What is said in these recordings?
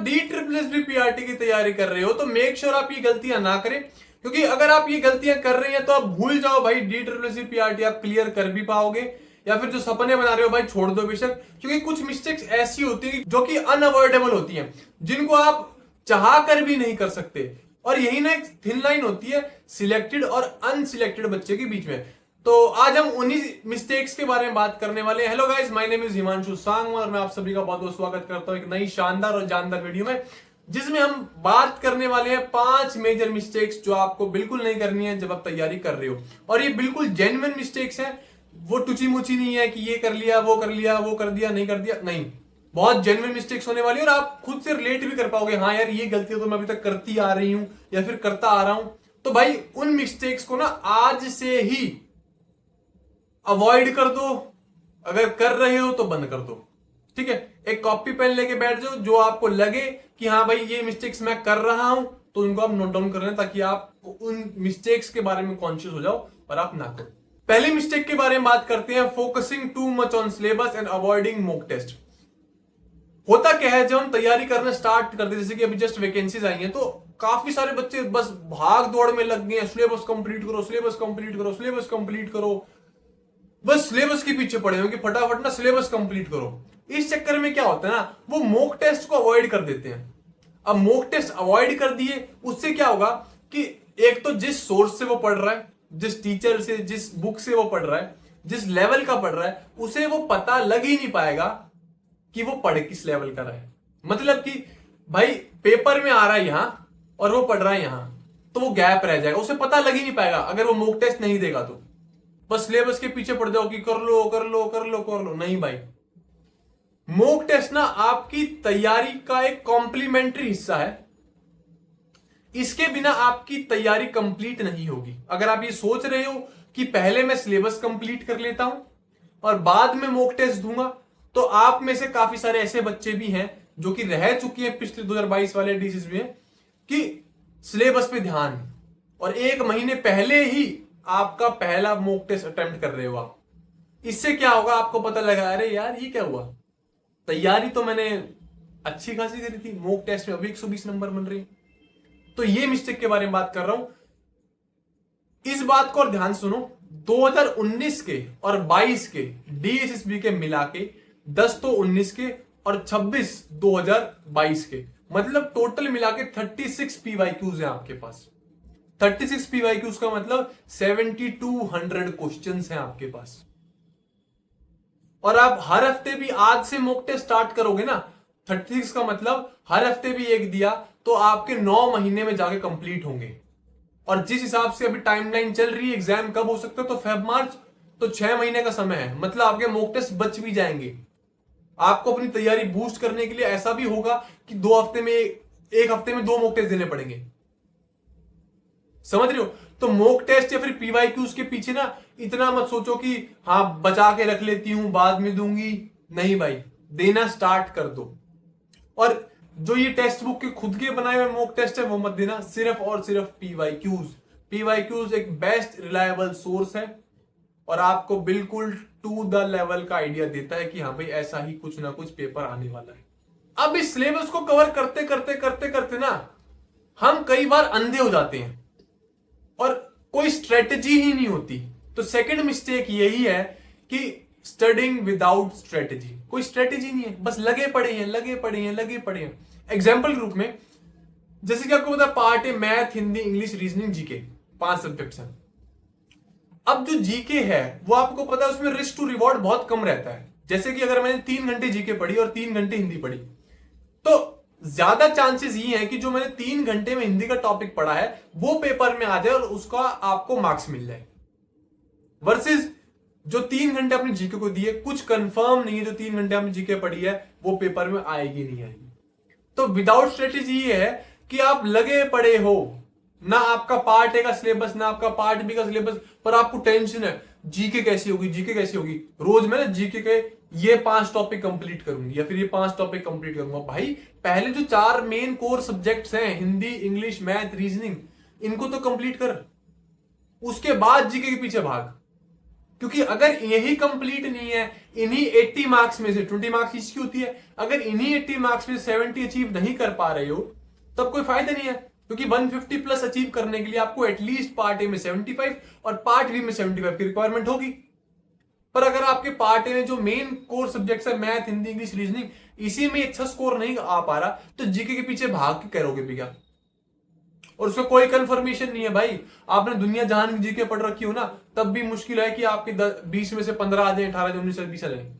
D triple S B PRT की तैयारी कर रहे हो तो मेक श्योर आप ये गलतियां ना करें, क्योंकि अगर आप ये गलतियां कर रहे हैं तो आप भूल जाओ भाई D triple S B PRT आप क्लियर कर भी पाओगे, या फिर जो सपने बना रहे हो भाई छोड़ दो बेशक, क्योंकि कुछ मिस्टेक्स ऐसी होती है जो कि अनअवॉइडेबल होती हैं, जिनको आप चाह कर भी नहीं कर सकते। और यही ना एक थिन लाइन होती है सिलेक्टेड और अनसिलेक्टेड बच्चे के बीच में। तो आज हम उन्हीं मिस्टेक्स के बारे में बात करने वाले हैं। Hello guys, my name is Himanshu Sangwan और मैं आप सभी का बहुत बहुत स्वागत करता हूं एक नई शानदार और जानदार वीडियो में, जिसमें हम बात करने वाले हैं 5 मेजर मिस्टेक्स जो आपको बिल्कुल नहीं करनी है जब आप तैयारी कर रहे हो। और ये बिल्कुल जेन्युइन मिस्टेक्स हैं, वो टुची मुची नहीं है कि ये कर लिया वो कर लिया वो कर दिया नहीं कर दिया, नहीं, बहुत जेन्युइन मिस्टेक्स होने वाली है और आप खुद से रिलेट भी कर पाओगे। हाँ यार, ये गलती तो मैं अभी तक करती आ रही हूं या फिर करता आ रहा हूं। तो भाई उन मिस्टेक्स को ना आज से ही अवॉइड कर दो, अगर कर रहे हो तो बंद कर दो। ठीक है, एक कॉपी पेन लेके बैठ जाओ, जो आपको लगे कि हाँ भाई ये मिस्टेक्स मैं कर रहा हूं तो उनको आप नोट डाउन कर लें, ताकि आप उन मिस्टेक्स के बारे में कॉन्शियस हो जाओ और आप ना करो। पहली मिस्टेक के बारे में बात करते हैं, focusing too much on syllabus and avoiding mock test. होता क्या है, जब हम तैयारी करना स्टार्ट करते हैं, जैसे कि अभी जस्ट वैकेंसीज आई हैं, तो काफी सारे बच्चे बस भाग दौड़ में लग गए हैं, सिलेबस कंप्लीट करो सिलेबस कंप्लीट करो सिलेबस कंप्लीट करो, बस सिलेबस के पीछे पड़े हो कि फटाफट ना सिलेबस कंप्लीट करो। इस चक्कर में क्या होता है ना, वो मॉक टेस्ट को अवॉइड कर देते हैं। अब मॉक टेस्ट अवॉइड कर दिए, उससे क्या होगा कि एक तो जिस सोर्स से वो पढ़ रहा है, जिस टीचर से, जिस बुक से वो पढ़ रहा है, जिस लेवल का पढ़ रहा है, उसे वो पता लग ही नहीं पाएगा कि वो पढ़ किस लेवल का रहा है। मतलब कि भाई पेपर में आ रहा है यहां और वो पढ़ रहा है यहां, तो वो गैप रह जाएगा, उसे पता लग ही नहीं पाएगा अगर वो मॉक टेस्ट नहीं देगा तो। बस सिलेबस के पीछे पड़ जाओ कि कर लो कर लो कर लो कर लो, नहीं भाई। मॉक टेस्ट ना आपकी तैयारी का एक कॉम्प्लीमेंट्री हिस्सा है, इसके बिना आपकी तैयारी कंप्लीट नहीं होगी। अगर आप ये सोच रहे हो कि पहले मैं सिलेबस कंप्लीट कर लेता हूं और बाद में मॉक टेस्ट दूंगा, तो आप में से काफी सारे ऐसे बच्चे भी हैं जो कि रह चुके हैं पिछले 2022 वाले डीसीस में कि सिलेबस पे ध्यान, और 1 महीने पहले ही आपका पहला मॉक टेस्ट अटेम्प्ट कर रहे हो आप। इससे क्या होगा, आपको पता लगा अरे यार ये क्या हुआ, तैयारी तो मैंने अच्छी खासी करी थी, मॉक टेस्ट में अभी 120 नंबर बन रही। तो ये मिस्टेक के बारे में बात कर रहा हूं। इस बात को और ध्यान सुनो, 2019 के और 22 के डीएसएसबी के मिला के 10 तो 19 के और 26 2022 के, मतलब टोटल मिला के 36 पीवाईक्यूज हैं आपके पास। 36 पीवाईक्यूज का मतलब 7200 क्वेश्चंस हैं आपके पास। और आप हर हफ्ते भी आज से मॉक टेस्ट स्टार्ट करोगे ना, 36 का मतलब हर हफ्ते भी एक दिया तो आपके 9 महीने में जाके कंप्लीट होंगे। और जिस हिसाब से अभी टाइमलाइन चल रही है, एग्जाम कब हो सकता है, तो फेब मार्च, तो 6 महीने का समय है, मतलब आपके मॉक टेस्ट बच भी जाएंगे। आपको अपनी तैयारी बूस्ट करने के लिए ऐसा भी होगा कि 2 हफ्ते में, 1 हफ्ते में 2 मॉक टेस्ट देने पड़ेंगे। समझ रहे हो? तो मॉक टेस्ट या फिर पीवाईक्यूज के पीछे ना इतना मत सोचो कि हाँ बचा के रख लेती हूं बाद में दूंगी, नहीं भाई, देना स्टार्ट कर दो। और जो ये टेक्स्ट बुक के खुद के बनाए हुए मॉक टेस्ट है वो मत देना, सिर्फ और सिर्फ पीवाईक्यूज। पीवाईक्यूज एक बेस्ट रिलायबल सोर्स है और आपको बिल्कुल टू द लेवल का आइडिया देता है कि हाँ भाई ऐसा ही कुछ ना कुछ पेपर आने वाला है। अब इस सिलेबस को कवर करते करते करते करते ना हम कई बार अंधे हो जाते हैं और कोई स्ट्रेटजी ही नहीं होती। तो सेकंड मिस्टेक यही है कि स्टडिंग विदाउट स्ट्रेटजी। कोई स्ट्रेटजी नहीं है, बस लगे पड़े हैं लगे पड़े हैं लगे पड़े हैं। एग्जाम्पल ग्रुप में जैसे कि आपको पता है पार्ट है math, Hindi, English, reasoning, GK, 5 subjects हैं। अब जो जीके है वो आपको पता है उसमें रिस्क टू रिवॉर्ड बहुत कम रहता है। जैसे कि अगर मैंने 3 घंटे जीके पढ़ी और 3 घंटे हिंदी पढ़ी, तो ज्यादा चांसेस ये हैं कि जो मैंने 3 घंटे में हिंदी का टॉपिक पढ़ा है वो पेपर में आ जाए और उसका आपको मार्क्स मिल जाए, वर्सेस जो 3 घंटे अपने जीके को दिए, कुछ कंफर्म नहीं है जो 3 घंटे आपने जीके पढ़ी है वो पेपर में आएगी नहीं आएगी। तो विदाउट स्ट्रेटेजी ये है कि आप लगे पड़े हो, ना आपका पार्ट ए का सिलेबस ना आपका पार्ट बी का सिलेबस, पर आपको टेंशन है जीके कैसी होगी जीके कैसी होगी। रोज मैं ना जीके के ये 5 टॉपिक कंप्लीट करूंगी या फिर ये 5 टॉपिक कंप्लीट करूंगा। भाई पहले जो 4 मेन कोर सब्जेक्ट्स हैं, हिंदी, इंग्लिश, मैथ, रीजनिंग, इनको तो कंप्लीट कर, उसके बाद जीके के पीछे भाग। क्योंकि अगर यही कंप्लीट नहीं है, इन्हीं 80 मार्क्स में से 20 मार्क्स इसकी होती है, अगर इन्हीं 80 मार्क्स में 70 अचीव नहीं कर पा रहे हो तब कोई फायदा नहीं है, क्योंकि 150 प्लस अचीव करने के लिए आपको एटलीस्ट पार्ट ए में 75 और पार्ट बी में 75 की रिक्वायरमेंट होगी। पर अगर आपके पार्ट ए में जो मेन कोर सब्जेक्ट्स है मैथ, हिंदी, इंग्लिश, रीजनिंग, इसी में अच्छा स्कोर नहीं आ पा रहा तो जीके के पीछे भाग के करोगे भी क्या? और उसका कोई कंफर्मेशन नहीं है भाई। आपने दुनिया जहान की जीके पढ़ रखी हो ना, तब भी मुश्किल है कि आपके 20 में से 15 आ जाए, 18 19 20 आ जाए।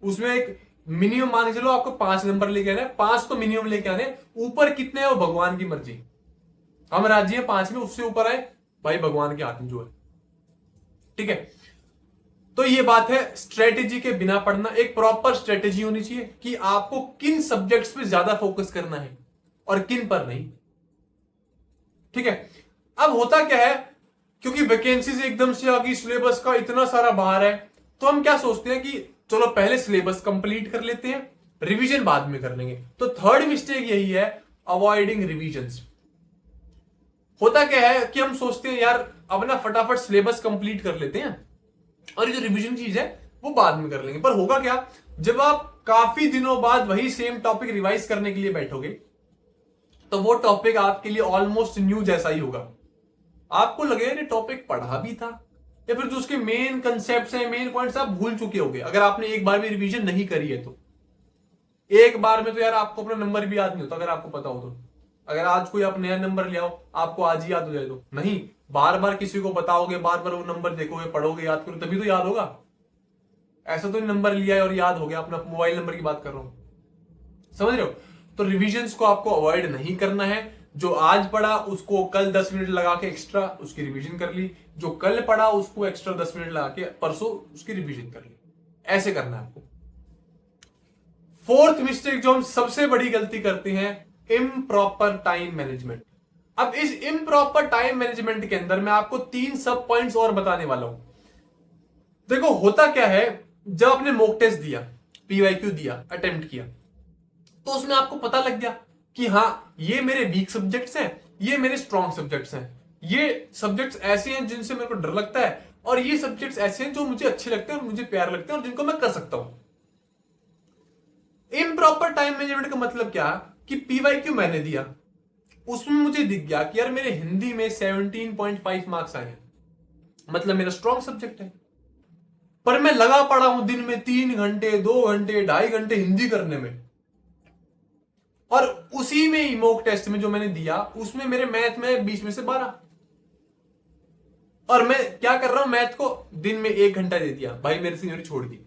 उसमें एक मिनिमम मान के चलो आपको 5 नंबर लेके आने, 5 तो मिनिमम लेके आने, ऊपर कितने है वो भगवान की मर्जी। हम राजी हैं 5 में, उससे ऊपर आए भाई भगवान के हाथ में जो है। ठीक है, तो ये बात है स्ट्रेटेजी के बिना पढ़ना। एक प्रॉपर स्ट्रेटेजी होनी चाहिए कि आपको किन सब्जेक्ट्स पे ज्यादा फोकस करना है और किन पर नहीं। ठीक है, अब होता क्या है, क्योंकि वैकेंसीज एकदम से आ गई, सिलेबस का इतना सारा बाहर है, तो हम क्या सोचते हैं कि चलो पहले सिलेबस कंप्लीट कर लेते हैं, रिवीजन बाद में कर लेंगे। तो थर्ड मिस्टेक यही है, अवॉइडिंग रिवीजन्स। होता क्या है कि हम सोचते हैं यार अपना फटाफट सिलेबस कंप्लीट कर लेते हैं और ये जो रिवीजन चीज है वो बाद में कर लेंगे। पर होगा क्या, जब आप काफी दिनों बाद वही सेम टॉपिक रिवाइज करने के लिए बैठोगे तो वो टॉपिक आपके लिए ऑलमोस्ट न्यू जैसा ही होगा। आपको लगेगा ये टॉपिक पढ़ा भी था, या फिर जो उसके मेन कंसेप्ट्स हैं, मेन पॉइंट्स आप भूल चुके होगे अगर आपने एक बार भी रिवीजन नहीं करी है। तो एक बार में तो यार आपको अपना नंबर भी याद नहीं होता, अगर आपको पता हो तो। अगर आज कोई आप नया नंबर ले आओ, आपको आज ही याद हो जाए तो नहीं, बार बार किसी को बताओगे, बार बार वो नंबर देखोगे, पढ़ोगे, याद करो तभी तो याद होगा। ऐसा तो नंबर लिया है और याद हो गया, अपना मोबाइल नंबर की बात कर रहा हूं, समझ रहे हो? तो रिविजन्स को आपको अवॉइड नहीं करना है। जो आज पढ़ा उसको कल 10 मिनट लगा के एक्स्ट्रा उसकी रिवीजन कर ली, जो कल पढ़ा उसको एक्स्ट्रा 10 मिनट लगा के परसों उसकी रिवीजन कर ली। ऐसे करना है आपको। फोर्थ मिस्टेक जो हम सबसे बड़ी गलती करते हैं, इम्प्रॉपर टाइम मैनेजमेंट। अब इस इम्प्रॉपर टाइम मैनेजमेंट के अंदर मैं आपको 3 सब पॉइंट्स और बताने वाला हूं। देखो होता क्या है, जब आपने मॉक टेस्ट दिया, पीवाईक्यू दिया, अटेम्प्ट किया, तो उसमें आपको पता लग गया कि हाँ ये मेरे वीक सब्जेक्ट्स हैं, ये मेरे स्ट्रॉन्ग सब्जेक्ट्स हैं, ये सब्जेक्ट्स ऐसे हैं जिनसे मेरे को डर लगता है, और ये सब्जेक्ट्स ऐसे हैं जो मुझे अच्छे लगते हैं और मुझे प्यार लगते हैं और जिनको मैं कर सकता हूं। इम्प्रॉपर टाइम मैनेजमेंट का मतलब क्या कि पीवाईक्यू मैंने दिया, उसमें मुझे दिख गया कि यार मेरे हिंदी में 17.5 मार्क्स आए हैं, मतलब मेरा स्ट्रॉन्ग सब्जेक्ट है, पर मैं लगा पड़ा हूं दिन में 3 घंटे, 2 घंटे, 2.5 घंटे हिंदी करने में, और उसी में ही मॉक टेस्ट में जो मैंने दिया उसमें मेरे मैथ में 20 में से 12, और मैं क्या कर रहा हूं, मैथ को दिन में 1 घंटा दे दिया, भाई मेरे से नहीं हो रही, छोड़ दी।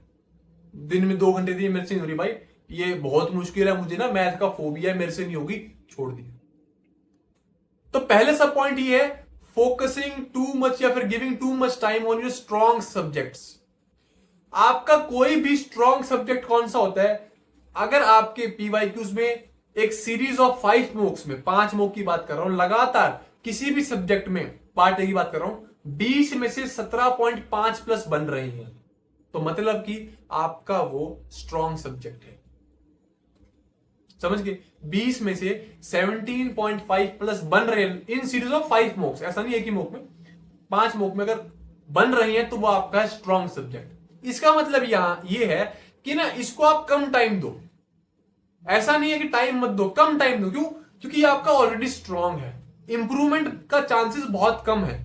दिन में 2 घंटे दिए, मेरे से नहीं हो रही भाई, ये बहुत मुश्किल है, मुझे ना मैथ का फोबिया है, मेरे से नहीं होगी, छोड़ दी। तो पहले सब पॉइंट ये है, फोकसिंग टू मच या फिर giving too much time on your strong subjects. आपका कोई भी स्ट्रॉन्ग सब्जेक्ट कौन सा होता है, अगर आपके पीवाईक्यूज में एक सीरीज ऑफ 5 मॉक्स में, 5 मॉक की बात कर रहा हूं, लगातार किसी भी सब्जेक्ट में, पार्ट ए की बात कर रहा हूं, 20 में से 17.5 प्लस बन रही हैं, तो मतलब कि आपका वो स्ट्रॉन्ग सब्जेक्ट है। समझ गए? 20 में से 17.5 प्लस बन रहे हैं इन सीरीज ऑफ 5 मॉक्स, ऐसा नहीं एक ही मॉक में, 5 मॉक में अगर बन रही है तो वो आपका स्ट्रॉन्ग सब्जेक्ट। इसका मतलब यहां ये है कि ना इसको आप कम टाइम दो, ऐसा नहीं है कि टाइम मत दो, कम टाइम दो। क्यों? क्योंकि ये आपका ऑलरेडी स्ट्रॉन्ग है, इंप्रूवमेंट का चांसेस बहुत कम है।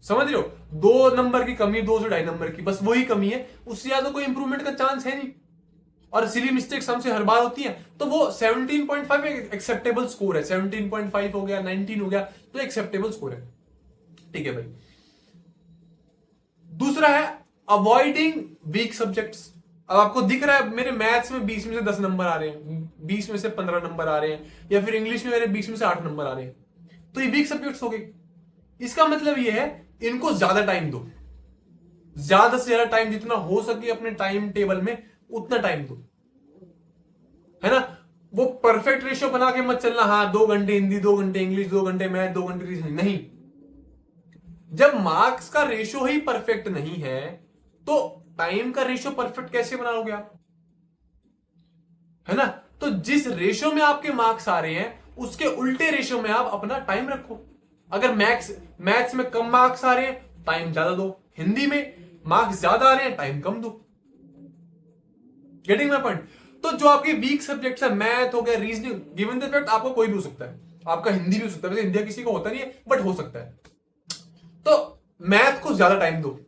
समझ रहे हो? 2 नंबर की कमी, 2 से 2.5 नंबर की, बस वही कमी है, उससे ज्यादा कोई इंप्रूवमेंट का चांस है नहीं। और सिली मिस्टेक्स हमसे हर बार होती है, तो वो 17.5 एक्सेप्टेबल स्कोर है, 17.5 हो गया, 19 हो गया, तो एक्सेप्टेबल स्कोर है। ठीक है भाई। दूसरा है अवॉइडिंग वीक सब्जेक्ट्स। अब आपको दिख रहा है मेरे मैथ्स में 20 में से 10 नंबर आ रहे हैं, 20 में से 15 नंबर आ रहे हैं, या फिर इंग्लिश में मेरे 20 में से 8 नंबर आ रहे हैं, तो ये वीक सब्जेक्ट्स हो गए। इसका मतलब ये है इनको ज्यादा टाइम दो, ज्यादा से ज्यादा टाइम, जितना हो सके अपने टाइम टेबल में उतना टाइम दो, है ना? वो परफेक्ट रेशियो बना के मत चलना, हाँ 2 घंटे हिंदी, 2 घंटे इंग्लिश, 2 घंटे मैथ, 2 घंटे रीजनिंग, नहीं। जब मार्क्स का रेशियो ही परफेक्ट नहीं है तो टाइम का रेशियो परफेक्ट कैसे बनाओगे आप, है ना? तो जिस रेशियो में आपके मार्क्स आ रहे हैं उसके उल्टे रेशियो में आप अपना टाइम रखो। अगर मैथ्स में कम मार्क्स आ रहे हैं टाइम ज्यादा दो। हिंदी में मार्क्स ज्यादा आ रहे हैं, टाइम कम दो। Getting my point? तो जो आपके वीक सब्जेक्ट्स है, मैथ हो गया, रीजनिंग, गिवन द फैक्ट आपको कोई भी हो सकता है, आपका हिंदी भी हो सकता है, वैसे हिंदी किसी को होता नहीं है बट हो सकता है, तो मैथ को ज्यादा टाइम दो।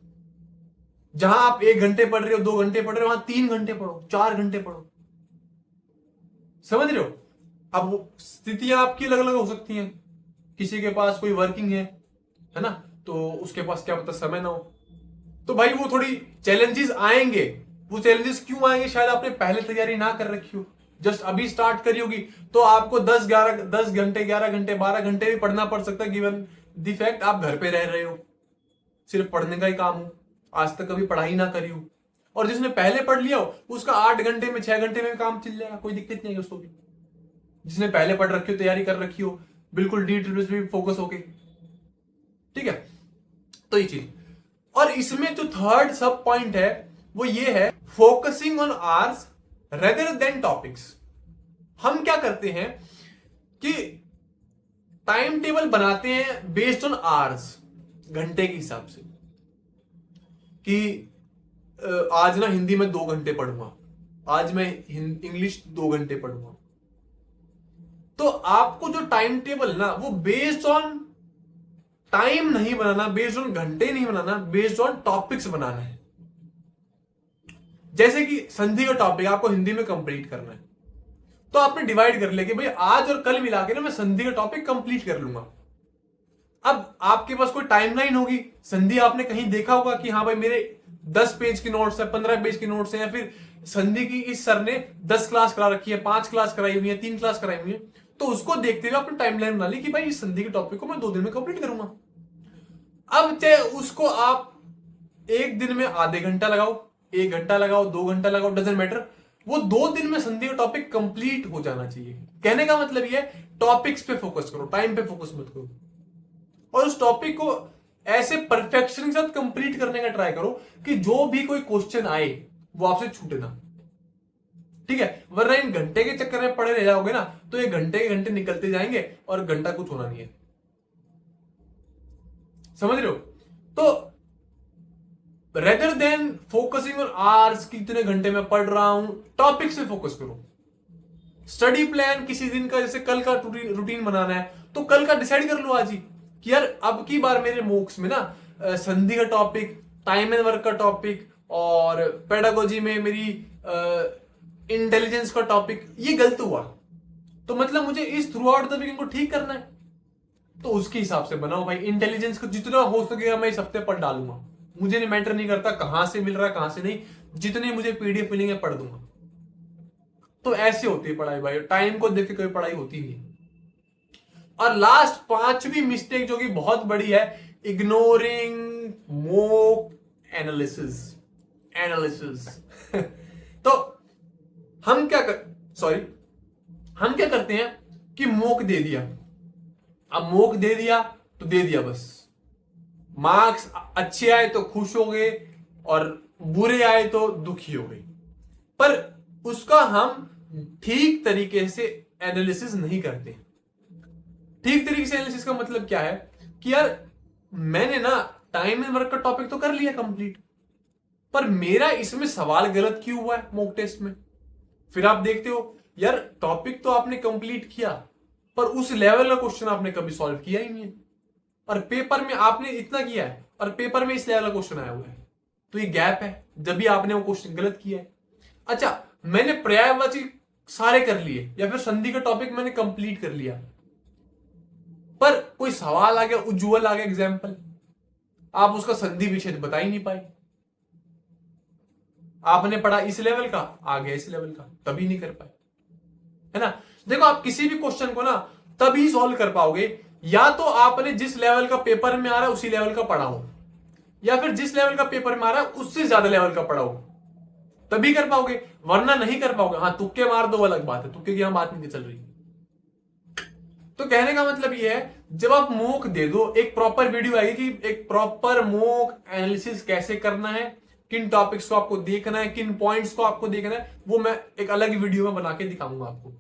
जहां आप 1 घंटे पढ़ रहे हो, 2 घंटे पढ़ रहे हो, वहां 3 घंटे पढ़ो, 4 घंटे पढ़ो। समझ रहे हो? अब वो स्थितियां आपकी अलग अलग हो सकती हैं, किसी के पास कोई वर्किंग है ना, तो उसके पास क्या पता समय ना हो, तो भाई वो थोड़ी चैलेंजेस आएंगे। वो चैलेंजेस क्यों आएंगे? शायद आपने पहले तैयारी ना कर रखी हो, जस्ट अभी स्टार्ट करी होगी, तो आपको 10 घंटे 11 घंटे 12 घंटे भी पढ़ना पड़ सकता है, गिवन द फैक्ट आप घर पे रह रहे हो, सिर्फ पढ़ने का ही काम हो, आज तक कभी पढ़ाई ना करी हो। और जिसने पहले पढ़ लिया हो उसका 8 घंटे में 6 घंटे में काम चल जाएगा, कोई दिक्कत नहीं है उसको भी। जिसने पहले पढ़ रखी हो, तैयारी कर रखी हो, बिल्कुल डिटेल पे फोकस होके, ठीक है। तो ये चीज, और इसमें जो थर्ड सब पॉइंट है वो ये है, focusing on hours rather than topics. हम क्या करते हैं कि टाइम टेबल बनाते हैं बेस्ड ऑन आवर्स, घंटे के हिसाब से, कि आज ना हिंदी में 2 घंटे पढ़ूंगा, आज मैं इंग्लिश 2 घंटे पढ़ूंगा। तो आपको जो टाइम टेबल ना, वो बेस्ड ऑन टाइम नहीं बनाना, बेस्ड ऑन घंटे नहीं बनाना, बेस्ड ऑन टॉपिक्स बनाना है। जैसे कि संधि का टॉपिक आपको हिंदी में कंप्लीट करना है, तो आपने डिवाइड कर लिया कि भाई आज और कल मिला के ना मैं संधि का टॉपिक कंप्लीट कर लूंगा। अब आपके पास कोई टाइमलाइन होगी, संधि आपने कहीं देखा होगा कि हाँ भाई मेरे 10 पेज की नोट्स है, 15 पेज की नोट्स है, या फिर संधि की इस सर ने 10 क्लास करा रखी है, 5 क्लास कराई हुई है, 3 क्लास कराई हुई है, तो उसको देखते हुए आपने टाइमलाइन बना ली कि भाई इस संधि के टॉपिक को मैं 2 दिन में कंप्लीट करूंगा। अब चाहे उसको आप 1 दिन में आधे घंटा लगाओ, 1 घंटा लगाओ, 2 घंटा लगाओ, डजंट मैटर, वो 2 दिन में संधि का टॉपिक कंप्लीट हो जाना चाहिए। कहने का मतलब ये है, टॉपिक्स पे फोकस करो, टाइम पे फोकस मत करो, और उस टॉपिक को ऐसे परफेक्शन के साथ कंप्लीट करने का ट्राई करो कि जो भी कोई क्वेश्चन आए वो आपसे छूटे ना, ठीक है। वरना इन घंटे के चक्कर में पड़े रह जाओगे ना, तो ये घंटे के घंटे निकलते जाएंगे और घंटा कुछ होना नहीं है। समझ रहे हो? तो rather than focusing on hours कि इतने घंटे में पढ़ रहा हूं, टॉपिक से फोकस करो। स्टडी प्लान किसी दिन का, जैसे कल का रूटीन बनाना है, तो कल का डिसाइड कर लो आज ही कि यार अब की बार मेरे मोक्स में ना संधि का टॉपिक, टाइम एंड वर्क का टॉपिक, और पेडागोजी में मेरी इंटेलिजेंस का टॉपिक ये गलत हुआ, तो मतलब मुझे इस थ्रू आउट द वीक इनको ठीक करना है, तो उसके हिसाब से बनाओ भाई। इंटेलिजेंस को जितना हो सकेगा मैं इस हफ्ते पढ़ डालूंगा, मुझे नहीं मैटर नहीं करता कहां से मिल रहा है कहां से नहीं, जितनी मुझे पीडीएफ मिलेंगे पढ़ दूंगा। तो ऐसे होती है पढ़ाई भाई, टाइम को देख के कोई पढ़ाई होती नहीं। और लास्ट 5वीं मिस्टेक जो कि बहुत बड़ी है, इग्नोरिंग मॉक एनालिसिस। तो हम क्या करते हैं कि मॉक दे दिया, अब मॉक दे दिया तो दे दिया बस, मार्क्स अच्छे आए तो खुश हो गए और बुरे आए तो दुखी हो गए, पर उसका हम ठीक तरीके से एनालिसिस नहीं करते। ठीक तरीके से एनालिसिस का मतलब क्या है कि यार मैंने ना टाइम एंड वर्क का टॉपिक तो कर लिया कंप्लीट, पर मेरा इसमें सवाल गलत क्यों हुआ है मॉक टेस्ट में। फिर आप देखते हो यार टॉपिक तो आपने कंप्लीट किया, पर उस लेवल का क्वेश्चन आपने कभी सॉल्व किया ही नहीं है, और पेपर में आपने इतना किया है और पेपर में इस लेवल का क्वेश्चन आया हुआ है, तो ये गैप है, जब भी आपने वो क्वेश्चन गलत किया है। अच्छा, मैंने पर्यायवाची सारे कर लिए या फिर संधि का टॉपिक मैंने कंप्लीट कर लिया, पर कोई सवाल आ गया, उज्ज्वल आ गया एग्जाम्पल, आप उसका संधि विच्छेद बता ही नहीं पाए। आपने पढ़ा इस लेवल का, आ गया इस लेवल का, तभी नहीं कर पाए, है ना। देखो आप किसी भी क्वेश्चन को ना तभी सॉल्व कर पाओगे, या तो आपने जिस लेवल का पेपर में आ रहा है उसी लेवल का पढ़ा हो, या फिर जिस लेवल का पेपर में आ रहा है उससे ज्यादा लेवल का पढ़ा हो, तभी कर पाओगे, वरना नहीं कर पाओगे। हाँ, तुक्के मार दो अलग बात है, तुक्के की हम बात नहीं चल रही। तो कहने का मतलब ये है, जब आप मॉक दे दो, एक प्रॉपर वीडियो आएगी कि एक प्रॉपर मॉक एनालिसिस कैसे करना है, किन टॉपिक्स को आपको देखना है, किन पॉइंट्स को आपको देखना है, वो मैं एक अलग वीडियो में बना के दिखाऊंगा आपको।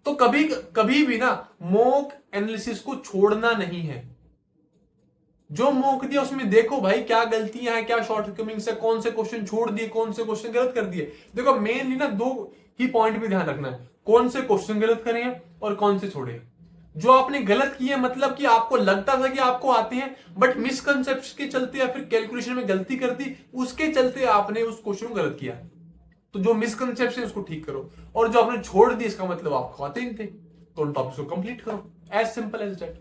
तो कभी कभी भी ना मॉक एनालिसिस को छोड़ना नहीं है, जो मॉक दिया उसमें देखो भाई क्या गलतियां हैं, क्या शॉर्टकमिंग्स है, कौन से क्वेश्चन छोड़ दिए, कौन से क्वेश्चन गलत कर दिए। देखो मेनली ना दो ही पॉइंट पे ध्यान रखना है, कौन से क्वेश्चन गलत करे हैं और कौन से छोड़े हैं। जो आपने गलत किए मतलब कि आपको लगता था कि आपको आते हैं बट मिसकंसेप्शन के चलते या फिर कैलकुलेशन में गलती कर दी, उसके चलते आपने उस क्वेश्चन को गलत किया। तो जो मिसकंसेप्शन उसको ठीक करो, और जो आपने छोड़ दी इसका मतलब आपको आते ही थे, तो उन टॉपिक्स को कंप्लीट करो। एज सिंपल एज दैट,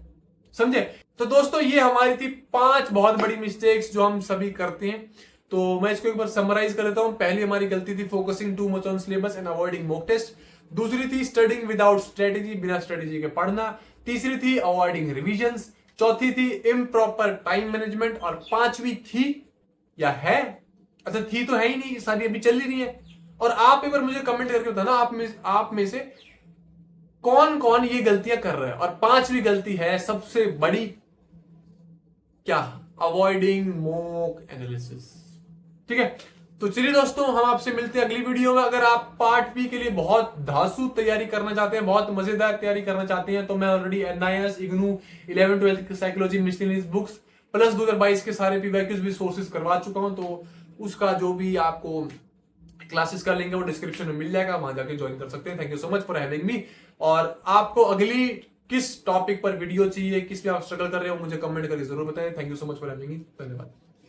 समझे। तो दोस्तों ये हमारी थी 5 बहुत बड़ी मिस्टेक्स जो हम सभी करते हैं। तो मैं इसको एक बार समराइज कर देता हूं। पहली हमारी गलती थी focusing too much on syllabus and avoiding mock test. दूसरी थी स्टडिंग विदाउट स्ट्रेटेजी, बिना स्ट्रेटेजी के पढ़ना। तीसरी थी अवॉइडिंग रिविजन्स। चौथी थी इम्प्रॉपर टाइम मैनेजमेंट। और पांचवी थी या है, अच्छा थी तो है ही नहीं, सारी अभी चल ही रही है। और आप एक बार मुझे कमेंट करके बताना आप में से कौन कौन ये गलतियां कर रहे हैं। और पांचवी गलती है सबसे बड़ी, क्या, अवॉइडिंग मॉक एनालिसिस। ठीक है, तो चलिए दोस्तों हम आपसे मिलते हैं अगली वीडियो में। अगर आप पार्ट बी के लिए बहुत धांसू तैयारी करना चाहते हैं, बहुत मजेदार तैयारी करना चाहते हैं, तो मैं ऑलरेडी NIS इग्नू 11th-12th की साइकोलॉजी मिसलेनियस बुक्स प्लस 2022 के सारे PYQs भी सोर्सेज करवा चुका हूं। तो उसका जो भी आपको क्लासेस का लिंक है वो डिस्क्रिप्शन में मिल जाएगा, वहां जाके ज्वाइन कर सकते हैं। Thank you so much for having me. और आपको अगली किस टॉपिक पर वीडियो चाहिए, किस पे आप स्ट्रगल कर रहे हो, मुझे कमेंट करके जरूर बताएं। Thank you so much for having me. धन्यवाद।